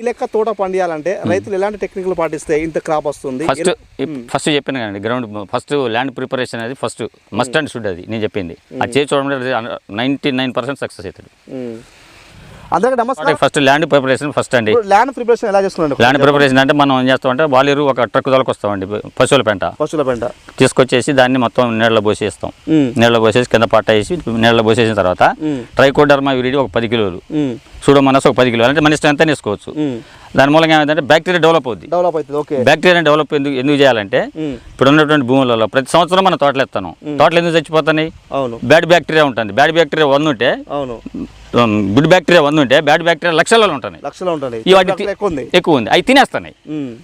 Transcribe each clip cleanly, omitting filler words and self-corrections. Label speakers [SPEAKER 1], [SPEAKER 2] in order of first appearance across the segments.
[SPEAKER 1] ఈ లెక్క తోట పండియాలంటే రైతులు ఎలాంటి టెక్నిక్లు పాటిస్తే ఇంత క్రాప్ వస్తుంది?
[SPEAKER 2] ఫస్ట్ చెప్పాను కదండి, గ్రౌండ్ ఫస్ట్ ల్యాండ్ ప్రిపరేషన్ అనేది ఫస్ట్ మస్ట్ అండ్ షుడ్. అది నేను చెప్పింది అది చేసి చూడడం 99% సక్సెస్ అవుతాడు.
[SPEAKER 1] అందరికీ నమస్కారం.
[SPEAKER 2] ఫస్ట్ ల్యాండ్ ప్రిపరేషన్ ఫస్ట్ అండి.
[SPEAKER 1] ల్యాండ్ ప్రిపరేషన్ ఎలా చేస్తున్నాం?
[SPEAKER 2] ల్యాండ్ ప్రిపరేషన్ అంటే మనం ఏం చేస్తామంటే వాలీరు ఒక ట్రక్ తోలుకొస్తామండి, పశువుల పెంట తీసుకొచ్చేసి దాన్ని మొత్తం నీళ్ళలో పోసేస్తాం. నీళ్ళలో పోసేసి కింద పట్ట వేసి నీళ్ళలో పోసేసిన తర్వాత ట్రైకోడర్మా విరిడి ఒక 10 కిలోలు, సూడోమోనాస్ ఒక 10 కిలోలు, అంటే మన ఇష్టం ఎంత వేసుకోవచ్చు. దాని మూలంగా ఏమైందంటే బ్యాక్టీరియా డెవలప్ అవుతుంది. బ్యాక్టీరియా డెవలప్ ఎందుకు చేయాలంటే ఇప్పుడు ఉన్నటువంటి భూములలో ప్రతి సంవత్సరం మనం తోటలు ఎత్తాను. తోటలు ఎందుకు చచ్చిపోతున్నాయి? బ్యాడ్ బ్యాక్టీరియా ఉంటుంది. బ్యాడ్ బ్యాక్టీరియా 1 ఉంటే, గుడ్ బ్యాక్టీరియా 1 ఉంటే, బ్యాడ్ బ్యాక్టీరియా లక్షలలో ఉంటాయి. ఎక్కువ ఉంది, అవి తినేస్తున్నాయి.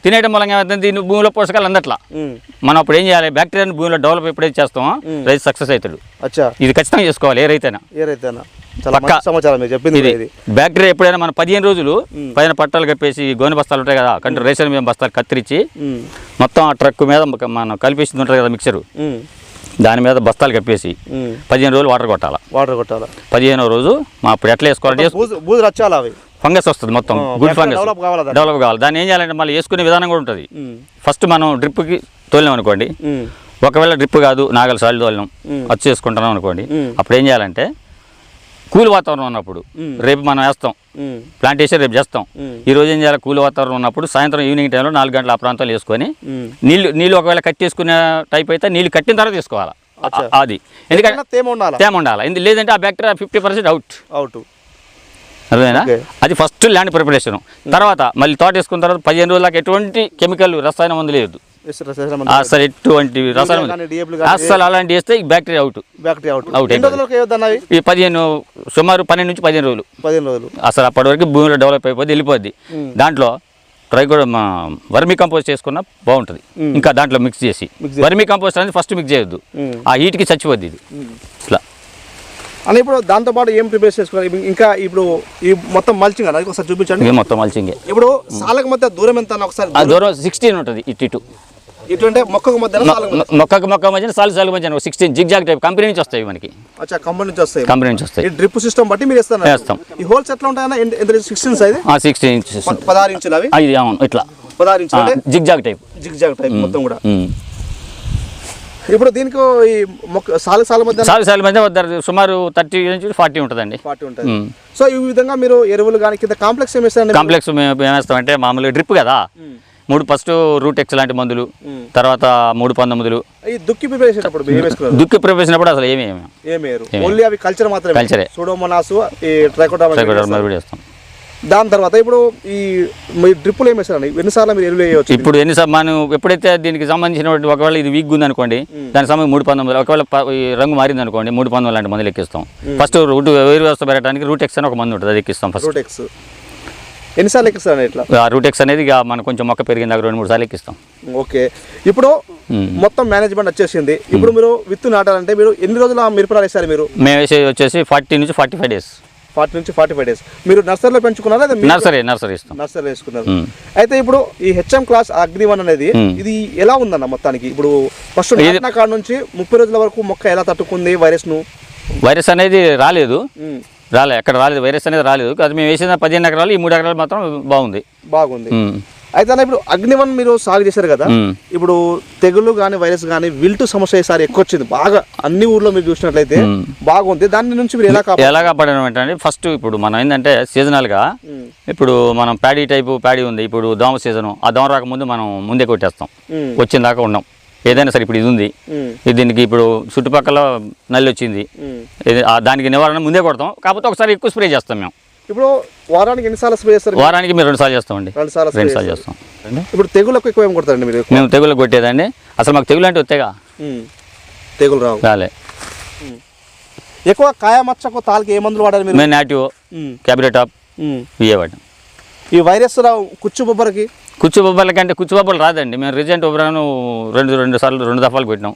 [SPEAKER 2] తినేయడం మూలంగా ఏమవుతుంది, దీని భూమిలో పోషకాలు అందట్లా. మనం అప్పుడు ఏం చేయాలి, బ్యాక్టీరియాని భూమిలో డెవలప్ ఎప్పుడైతే చేస్తామో రైతు సక్సెస్ అవుతాడు. ఇది ఖచ్చితంగా చేసుకోవాలి ఏ రైతైనా. బ్యాక్టీరియా ఎప్పుడైనా మనం 15 రోజులు పైన పట్టాలు కప్పేసి గోనె బస్తాలు ఉంటాయి కదా, కంటే రేషన్ బియ్యం బస్తాలు కత్తిరించి మొత్తం ఆ ట్రక్ మీద మనం కలిపేసి ఉంటుంది కదా మిక్చరు, దాని మీద బస్తాలు కప్పేసి 15 రోజులు వాటర్ కొట్టాలి. 15వ రోజు అప్పుడు ఎట్లా వేసుకోవాలంటే ఫంగస్ వస్తుంది, మొత్తం గుడ్ ఫంగస్ డెవలప్ కావాలి. దాన్ని ఏం చేయాలంటే మళ్ళీ వేసుకునే విధానం కూడా ఉంటుంది. ఫస్ట్ మనం డ్రిప్కి తోలినాం అనుకోండి, ఒకవేళ డ్రిప్ కాదు నాగలి సార్లు తోలినాం వచ్చి వేసుకుంటున్నాం అనుకోండి, అప్పుడు ఏం చేయాలంటే కూల్ వాతావరణం ఉన్నప్పుడు రేపు మనం వేస్తాం, ప్లాంటేషన్ రేపు చేస్తాం, ఈ రోజు ఏం చేయాలి, కూల్ వాతావరణం ఉన్నప్పుడు సాయంత్రం ఈవినింగ్ టైంలో 4 గంటల ఆ ప్రాంతాలు వేసుకొని నీళ్ళు ఒకవేళ కట్టేసుకునే టైప్ అయితే నీళ్ళు కట్టిన తర్వాత తీసుకోవాలి. అది ఎందుకంటే తేమ ఉండాలి, లేదంటే ఆ బ్యాక్టీరియా 50% అవుట్. అదేనా? అది ఫస్ట్ ల్యాండ్ ప్రిపరేషన్. తర్వాత మళ్ళీ తోట వేసుకున్న తర్వాత 15 రోజులకు ఎటువంటి కెమికల్ రసాయన మందు లేదు, అసలు ఎటువంటి రసాయన అసలు అలాంటి వేస్తే బ్యాక్టీరియా అవుట్. ఈ 15 సుమారు 12 నుంచి 15 రోజులు అసలు అప్పటి వరకు భూమిలో డెవలప్ అయిపోద్ది, వెళ్ళిపోద్ది. దాంట్లో కూడా వర్మీ కంపోస్ట్ చేసుకున్నా బాగుంటుంది. ఇంకా దాంట్లో మిక్స్ చేసి వర్మీ కంపోస్ట్ అనేది ఫస్ట్ మిక్స్ చేయొద్దు, ఆ హీట్కి చచ్చిపోద్ది ఇది ఇట్లా
[SPEAKER 1] అని. ఇప్పుడు దాంతో పాటు ఏం ప్రిపేర్ చేసుకోవాలి? ఇంకా ఇప్పుడు ఈ మొత్తం మల్చింగ్ అది ఒకసారి చూపించండి.
[SPEAKER 2] మొత్తం మల్చింగ్.
[SPEAKER 1] ఇప్పుడు సాలకు మధ్య దూరం ఎంత? ఒకసారి
[SPEAKER 2] దూరం 16 ఉంటుంది. ఇటు
[SPEAKER 1] అంటే మొక్కకు మధ్య
[SPEAKER 2] మొక్క మధ్య సాలు మధ్య 16 జిగ్జాగ్ టైప్ కంపెనీ నుంచి వస్తాయి మనకి. కంపెనీ నుంచి వస్తాయి.
[SPEAKER 1] డ్రిప్ సిస్టమ్ బట్టి మీరు వేస్తాం. ఈ హోల్స్ ఎట్లా ఉంటాయన్నా? 16 సైజ్
[SPEAKER 2] 16 ఇంచెస్
[SPEAKER 1] 16 ఇంచులు అవి.
[SPEAKER 2] అవును, ఇట్లా
[SPEAKER 1] 16 ఇంచులు
[SPEAKER 2] జిగ్జాగ్ టైప్
[SPEAKER 1] మొత్తం కూడా. ఇప్పుడు దీనికి ఈ సాల
[SPEAKER 2] మధ్య సుమారు 30 నుంచి 40 ఉంటుందండి.
[SPEAKER 1] 40 ఉంటుంది. సో ఈ విధంగా మీరు ఎరువులు కానీ కింద కాంప్లెక్స్ ఏమేస్తారండి?
[SPEAKER 2] కాంప్లెక్స్ మేము ఏమేస్తామంటే మామూలుగా డ్రిప్ కదా, 3 ఫస్ట్ రూట్ ఎక్స్ లాంటి మందులు, తర్వాత 3 పందములు.
[SPEAKER 1] దుక్కి
[SPEAKER 2] ప్రిపరేషన్ అప్పుడు అసలు
[SPEAKER 1] ఓన్లీ అవి కల్చరే. సూడోమోనాస్, ఈ ట్రైకోడర్మా వేస్తాం. దాని తర్వాత ఇప్పుడు ఈ డ్రిప్పులు ఏమి వేస్తారండి? ఎన్నిసార్లు మీరు ఎరువులు వేయవచ్చు?
[SPEAKER 2] ఇప్పుడు ఎన్నిసార్లు మనం ఎప్పుడైతే దీనికి సంబంధించిన ఒకవేళ ఇది వీక్ ఉంది అనుకోండి, దానికి సంబంధించి 3 పందములు, ఒకవేళ రంగు మారింది అనుకోండి 3 పందములు లాంటి మందులు ఎక్కిస్తాం. ఫస్ట్ రూట్ వేరు వ్యవస్థ పెరగడానికి రూట్ ఎక్స్ అని ఒక మందు ఉంటుంది, అది ఎక్కిస్తాం ఫస్ట్.
[SPEAKER 1] రూట్ ఎక్స్ ఎన్నిసార్లు ఎక్కిస్తాను ఇట్లా?
[SPEAKER 2] రూట్ ఎక్స్ అనేది మనం కొంచెం మొక్క పెరిగిన దగ్గర 2-3 సార్లు ఎక్కిస్తాం.
[SPEAKER 1] ఓకే. ఇప్పుడు మొత్తం మేనేజ్మెంట్ వచ్చేసింది. ఇప్పుడు మీరు విత్తు నాటాలంటే మీరు ఎన్ని రోజుల మిరపరాలు వేస్తారు? మేము
[SPEAKER 2] వేసేది వచ్చేసి 40 నుంచి 45 డేస్.
[SPEAKER 1] 40 నుంచి 45 డేస్. మీరు నర్సరీలో పెంచుకున్నారా?
[SPEAKER 2] నర్సరీ ఇస్తాం.
[SPEAKER 1] నర్సరీ వేసుకున్నారు. అయితే ఇప్పుడు ఈ హెచ్ఎం క్లాస్ అగ్ని-1 అనేది ఇది ఎలా ఉందన్న మొత్తానికి? ఇప్పుడు ఫస్ట్ కాడ నుంచి 30 రోజుల వరకు మొక్క ఎలా తట్టుకుంది
[SPEAKER 2] వైరస్ అనేది? ఎక్కడ రాలేదు వైరస్ అనేది రాలేదు. అది మేము వేసిన 15 ఎకరాలు, ఈ 3 ఎకరాలు మాత్రం బాగుంది.
[SPEAKER 1] అయితే అన్న ఇప్పుడు అగ్ని-1 మీరు సాగు చేశారు కదా, ఇప్పుడు తెగులు కానీ వైరస్ కానీ విల్టు సమస్య ఈసారి ఎక్కువ వచ్చింది బాగా, అన్ని ఊర్లో మీరు చూసినట్లయితే బాగుంది. దాని నుంచి మీరు
[SPEAKER 2] ఎలా కాపాడడం ఏంటంటే, ఫస్ట్ ఇప్పుడు మనం ఏంటంటే సీజనల్గా ఇప్పుడు మనం ప్యాడీ ఉంది, ఇప్పుడు దోమ సీజను, ఆ దోమ రాకముందు మనం ముందే కొట్టేస్తాం, వచ్చిన దాకా ఉన్నాం. ఏదైనా సరే ఇప్పుడు ఇది ఉంది, దీనికి ఇప్పుడు చుట్టుపక్కల నల్లి వచ్చింది, దానికి నివారణ ముందే కొడతాం. కాకపోతే ఒకసారి ఎక్కువ స్ప్రే చేస్తాం మేము.
[SPEAKER 1] ఇప్పుడు వారానికి ఎన్నిసార్లు స్ప్రే చేస్తారు?
[SPEAKER 2] వారానికి మేము 2 సార్లు చేస్తామండి. 2 సార్లు చేస్తాం.
[SPEAKER 1] ఇప్పుడు తెగులకు ఎక్కువ ఏం కొడతారండి మీరు?
[SPEAKER 2] మేము తెగులకు కొట్టేదండి. అసలు మాకు తెగులు అంటే వస్తేగా,
[SPEAKER 1] తెగులు రాలే. ఎక్కువ కాయ మచ్చకు తాలకి ఏ మందులు వాడారు మీరు?
[SPEAKER 2] మేము నాటివో, క్యాబినెటాప్ ఇవే వాడాం.
[SPEAKER 1] ఈ వైరస్ కుచ్చు బొబ్బర్లు రాదండి. మేము రిజెంట్ ఒబ్రాను 2 దఫాలు పెట్టినాం.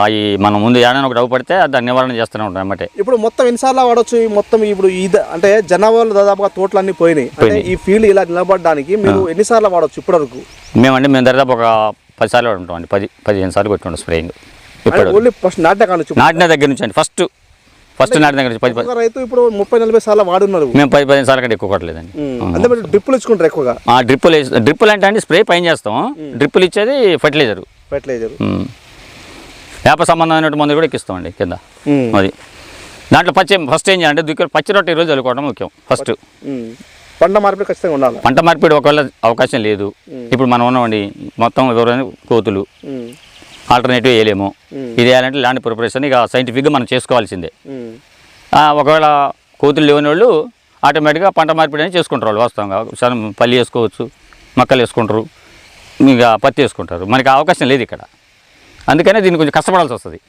[SPEAKER 1] అవి మనం ముందు ఏడైనా ఒకటి పడితే దాన్ని నివారణ చేస్తూనే ఉంటాం అన్నమాట. ఇప్పుడు మొత్తం ఎన్నిసార్లు వాడచ్చు? మొత్తం ఇప్పుడు అంటే జనాభాలు దాదాపుగా తోటలన్నీ పోయినాయి. ఈ ఫీల్డ్ ఇలా నిలబడడానికి మీరు ఎన్నిసార్లు వాడచ్చు ఇప్పటి వరకు?
[SPEAKER 2] మేము దాదాపు ఒక 10 సార్లు వాడుంటాం అండి. 10-15 సార్లు కొట్టుకుంటాం స్ప్రేయింగ్.
[SPEAKER 1] ఇప్పుడు ఫస్ట్ నాటిన దగ్గర నుంచి అండి. ఫస్ట్
[SPEAKER 2] ఫస్ట్ నాటి దగ్గర నుంచి 10
[SPEAKER 3] ఒక రైతు ఇప్పుడు 30-40 సార్లు వాడున్నారు.
[SPEAKER 2] మేము 10-15 సార్లు కంటే ఎక్కువ కొట్టలేదండి.
[SPEAKER 3] అంటే మీరు డ్రిప్పులు ఇచ్చుకుంటారు ఎక్కువగా?
[SPEAKER 2] డ్రిప్పులు అంటే అండి స్ప్రే పైన చేస్తాం, డ్రిప్పులు ఇచ్చేది ఫర్టిలైజర్. వేప సంబంధమైన మందులు కూడా ఎక్కిస్తామండి కింద. అది దాంట్లో ఫస్ట్ ఏం చేయాలంటే పచ్చి రొట్టె ఈరోజు చల్లుకోవడం ముఖ్యం. ఫస్ట్
[SPEAKER 3] పంట మార్పిడి ఖచ్చితంగా ఉండాలి.
[SPEAKER 2] పంట మార్పిడి ఒకవేళ అవకాశం లేదు, ఇప్పుడు మనం ఉన్నామండి మొత్తం ఎవరైనా కోతులు, ఆల్టర్నేటివ్ వేయలేము. ఇది వేయాలంటే ల్యాండ్ ప్రిపరేషన్ ఇక సైంటిఫిక్గా మనం చేసుకోవాల్సిందే. ఒకవేళ కోతులు లేని వాళ్ళు ఆటోమేటిక్గా పంట మార్పిడి అనేది చేసుకుంటారు. వాళ్ళు వాస్తవంగా పల్లి వేసుకోవచ్చు, మొక్కలు వేసుకుంటారు, ఇక పత్తి వేసుకుంటారు. మనకి అవకాశం లేదు ఇక్కడ, అందుకనే దీన్ని కొంచెం కష్టపడాల్సి వస్తుంది.